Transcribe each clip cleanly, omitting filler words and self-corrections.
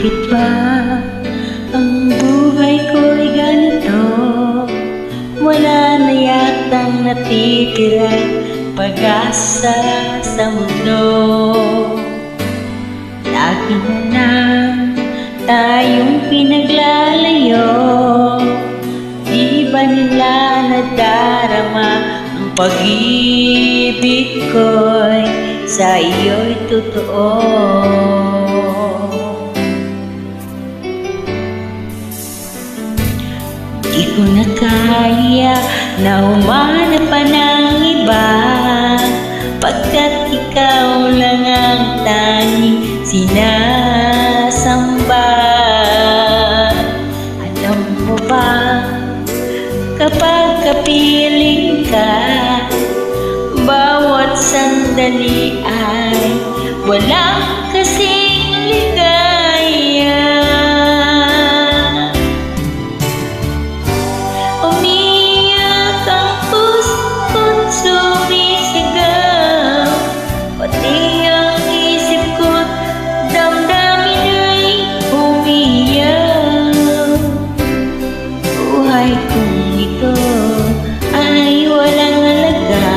Bakit ba ang buhay ko'y ganito? Wala na yatang natitirang pag-asa sa mundo. Lagi na lang tayong pinaglalayo. Di ba nila nadarama ang pag-ibig ko'y sa iyo'y totoo? Di ko na kaya na humanap pa ng iba, pagkat ikaw lang ang tanging sinasamba. Alam mo ba, kapag kapiling ka, bawat sandali ay walang kasing ligaya. Umiyak ang puso't sumisigaw, pati ang isip ko't damdamin ay umiyak. Buhay kong ito ay walang halaga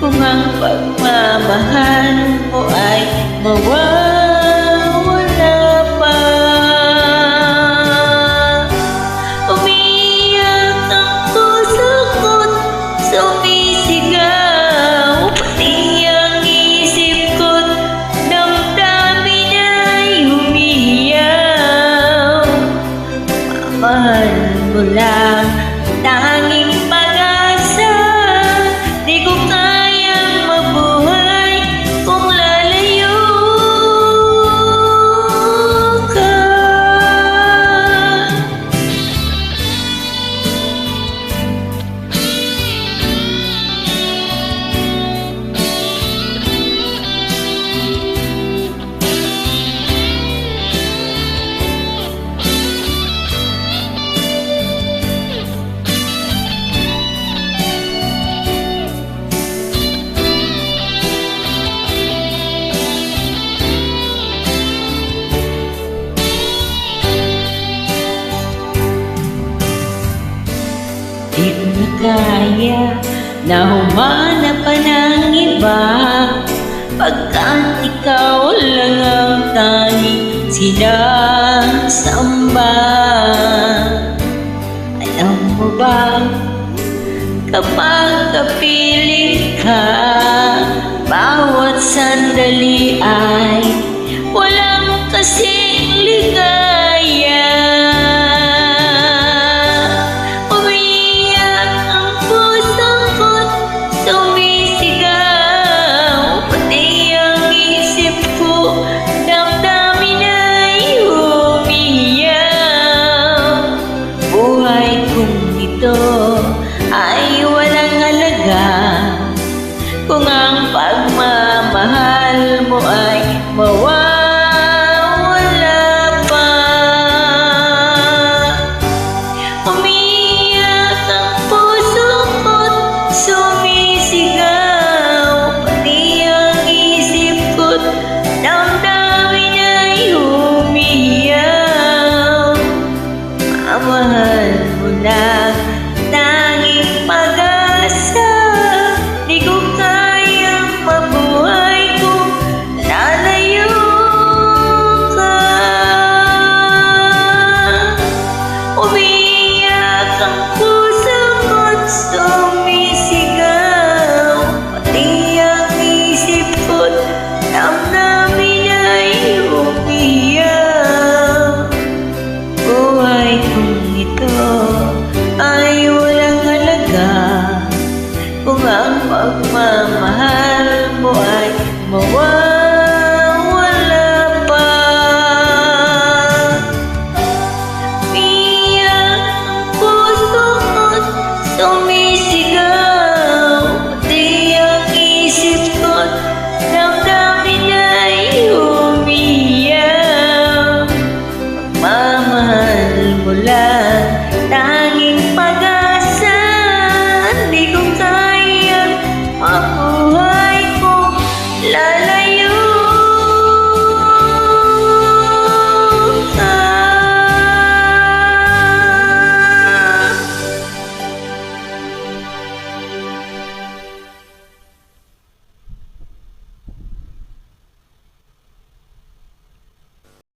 kung ang pagmamahal mo ay mawawala pa. Umiyak ang puso ko't sumisigaw, pati ang isip ko't damdamin ay umiiyak. Mahal mo lang tanging pag-asa, di ko kayang mabuhay kung lalayo ka. Di ko na kaya na humanap pa ng iba, pagkat ikaw lang ang tanging sinasamba. Alam mo ba, kapag kapiling ka, bawat sandali ay